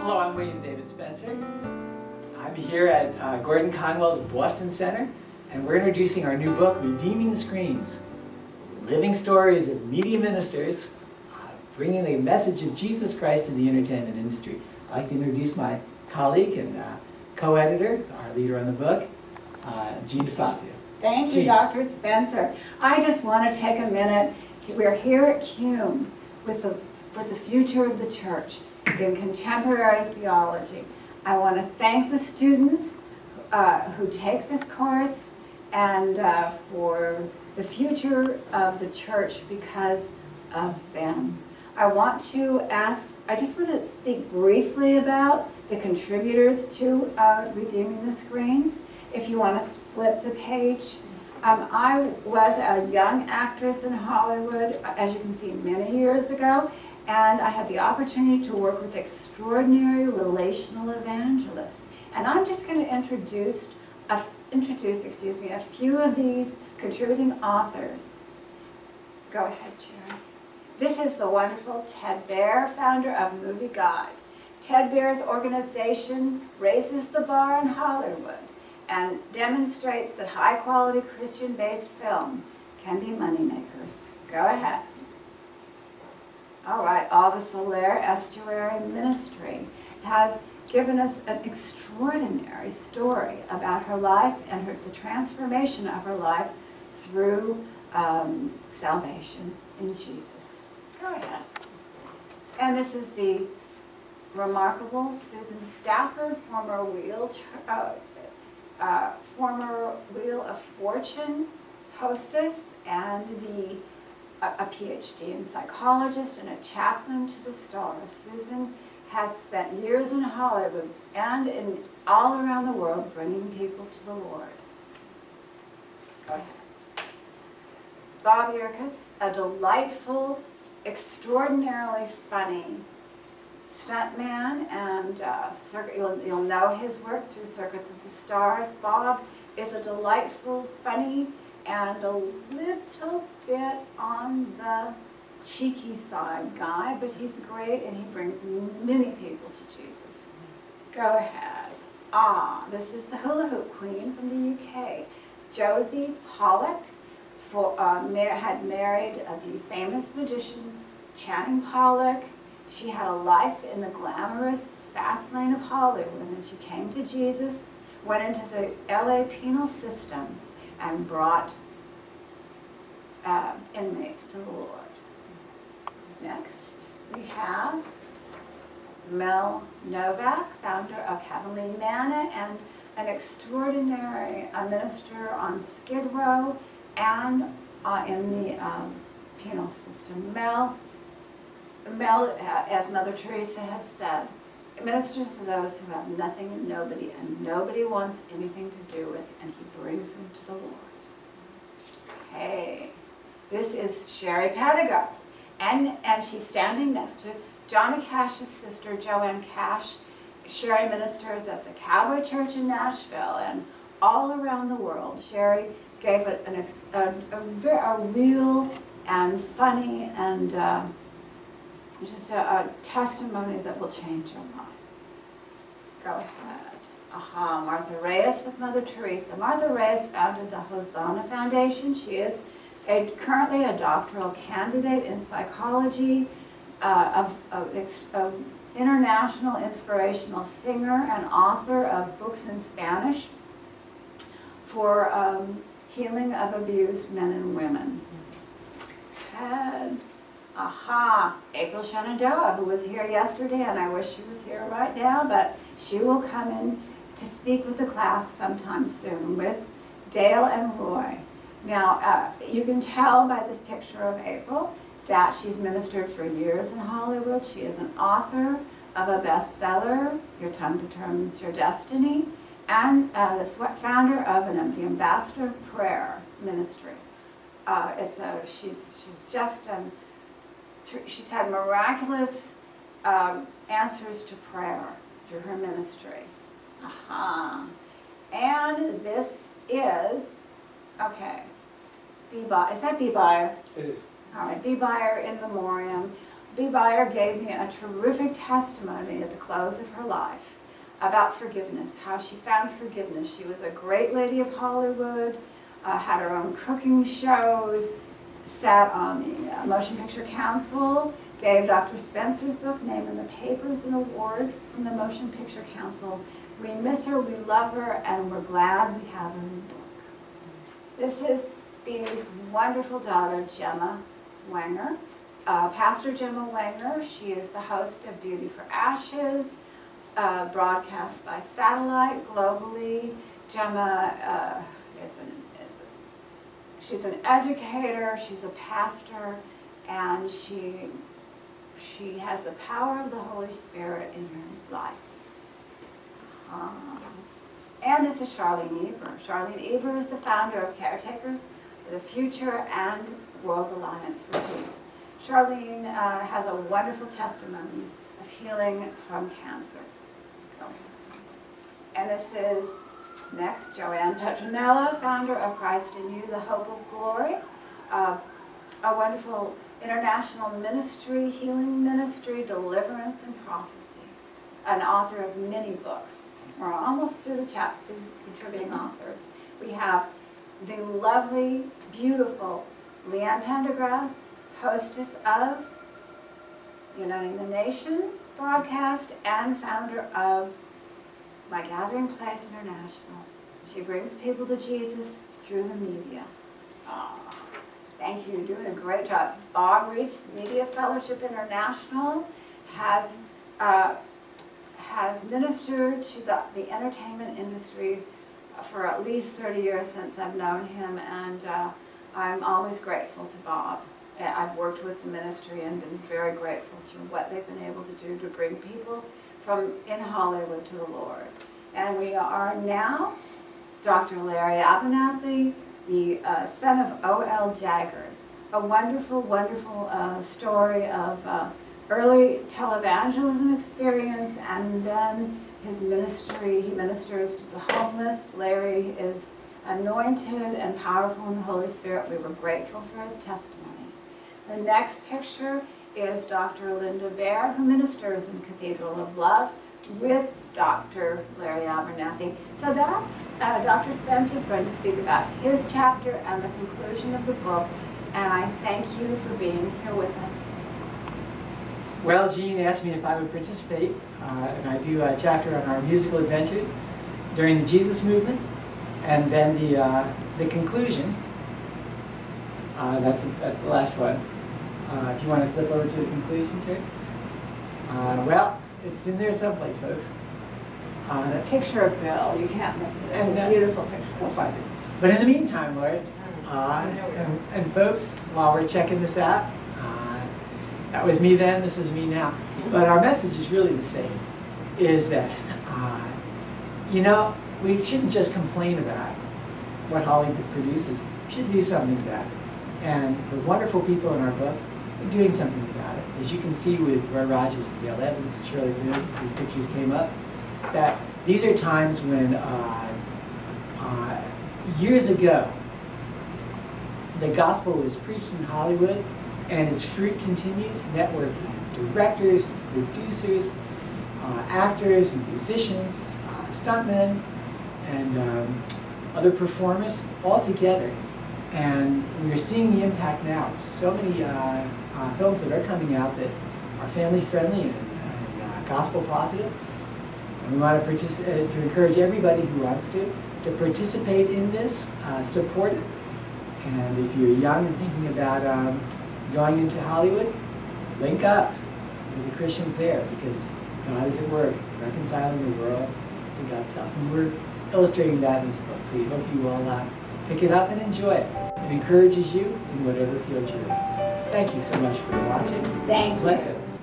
Hello, I'm William David Spencer. I'm here at Gordon Conwell's Boston Center, and we're introducing our new book, Redeeming the Screens, living stories of media ministers bringing the message of Jesus Christ to the entertainment industry. I'd like to introduce my colleague and co-editor, our leader on the book, Jeanne DeFazio. Thank you, Dr. Spencer. I just want to take a minute. We're here at CUME with the future of the church in contemporary theology. I want to thank the students who take this course and for the future of the church because of them. I just want to speak briefly about the contributors to Redeeming the Screens. If you want to flip the page. I was a young actress in Hollywood, as you can see, many years ago, and I had the opportunity to work with extraordinary relational evangelists. And I'm just going to introduce a few of these contributing authors. Go ahead, Sharon. This is the wonderful Ted Baer, founder of Movie Guide. Ted Baer's organization raises the bar in Hollywood and demonstrates that high-quality Christian-based film can be moneymakers. Go ahead. All right, Olga Soler, Estuary Ministry, has given us an extraordinary story about her life and the transformation of her life through salvation in Jesus. Go ahead. And this is the remarkable Susan Stafford, former Wheel of Fortune hostess and a PhD in psychologist and a chaplain to the stars. Susan has spent years in Hollywood and all around the world bringing people to the Lord. Go ahead. Bob Yerkes, a delightful, extraordinarily funny stuntman, and you'll know his work through Circus of the Stars. Bob is a delightful, funny, and a little bit on the cheeky side guy, but he's great and he brings many people to Jesus. Go ahead. This is the hula hoop queen from the UK. Josie Pollock had married the famous magician Channing Pollock. She had a life in the glamorous fast lane of Hollywood, and she came to Jesus, went into the LA penal system, and brought inmates to the Lord. Next, we have Mel Novak, founder of Heavenly Manna and an extraordinary minister on Skid Row and in the penal system. Mel, as Mother Teresa has said, ministers to those who have nothing and nobody wants anything to do with, and he brings them to the Lord. Okay, this is Sherry Padigo, and she's standing next to Johnny Cash's sister, Joanne Cash. Sherry ministers at the Cowboy Church in Nashville and all around the world. Sherry gave a real and funny and just a testimony that will change your life. Go ahead. Martha Reyes with Mother Teresa. Martha Reyes founded the Hosanna Foundation. She is currently a doctoral candidate in psychology, of international inspirational singer and author of books in Spanish for healing of abused men and women. April Shenandoah, who was here yesterday, and I wish she was here right now, but she will come in to speak with the class sometime soon with Dale and Roy. Now, you can tell by this picture of April that she's ministered for years in Hollywood. She is an author of a bestseller, Your Tongue Determines Your Destiny, and the founder of the Ambassador of Prayer Ministry. She's had miraculous answers to prayer through her ministry. And this is, B. Is that B. Byer? It is. All right, B. Byer in memoriam. Bea Beyer gave me a terrific testimony at the close of her life about forgiveness, how she found forgiveness. She was a great lady of Hollywood, had her own cooking shows, sat on the Motion Picture Council, gave Dr. Spencer's book, Name in the Papers, an award from the Motion Picture Council. We miss her, we love her, and we're glad we have her in the book. This is Bea's wonderful daughter, Gemma Wenger. Pastor Gemma Wenger, she is the host of Beauty for Ashes, broadcast by satellite globally. Gemma she's an educator, she's a pastor, and she has the power of the Holy Spirit in her life. And this is Charlene Eber. Charlene Eber is the founder of Caretakers for the Future and World Alliance for Peace. Charlene has a wonderful testimony of healing from cancer. And this is, next, Joanne Petronella, founder of Christ in You, the Hope of Glory, a wonderful international ministry, healing ministry, deliverance and prophecy, an author of many books. We're almost through the contributing authors. We have the lovely, beautiful Leanne Pendergrass, hostess of Uniting the Nations broadcast and founder of My Gathering Place International. She brings people to Jesus through the media. Thank you, you're doing a great job. Bob Reese Media Fellowship International has ministered to the entertainment industry for at least 30 years since I've known him, and I'm always grateful to Bob. I've worked with the ministry and been very grateful to what they've been able to do to bring people from in Hollywood to the Lord. And we are now Dr. Larry Abernathy, the son of O.L. Jaggers, a wonderful, wonderful story of early televangelism experience, and then his ministry. He ministers to the homeless. Larry is anointed and powerful in the Holy Spirit. We were grateful for his testimony. The next picture is Dr. Linda Bear, who ministers in Cathedral of Love with Dr. Larry Abernathy. So that's, Dr. Spencer is going to speak about his chapter and the conclusion of the book, and I thank you for being here with us. Well, Jeanne asked me if I would participate, and I do a chapter on our musical adventures during the Jesus movement, and then the conclusion. That's the last one. If you want to flip over to the conclusion, Jerry. Well, it's in there someplace, folks. A picture of Bill, you can't miss it. It's a beautiful picture. We'll find it. But in the meantime, Lord, and folks, while we're checking this out, that was me then, this is me now. But our message is really the same, is that, we shouldn't just complain about what Hollywood produces. We should do something about it. And the wonderful people in our book are doing something about it. As you can see with Roy Rogers and Dale Evans and Shirley Moon, whose pictures came up, that these are times when, years ago, the gospel was preached in Hollywood, and its fruit continues. Networking, directors, producers, actors and musicians, stuntmen, and other performers all together. And we're seeing the impact now. It's so many films that are coming out that are family friendly and gospel positive. And we want to encourage everybody who wants to participate in this, support it. And if you're young and thinking about going into Hollywood, link up with the Christians there, because God is at work reconciling the world to God's self. And we're illustrating that in this book. So we hope you will pick it up and enjoy it. It encourages you in whatever field you're in. Thank you so much for watching. Thank you. Blessings.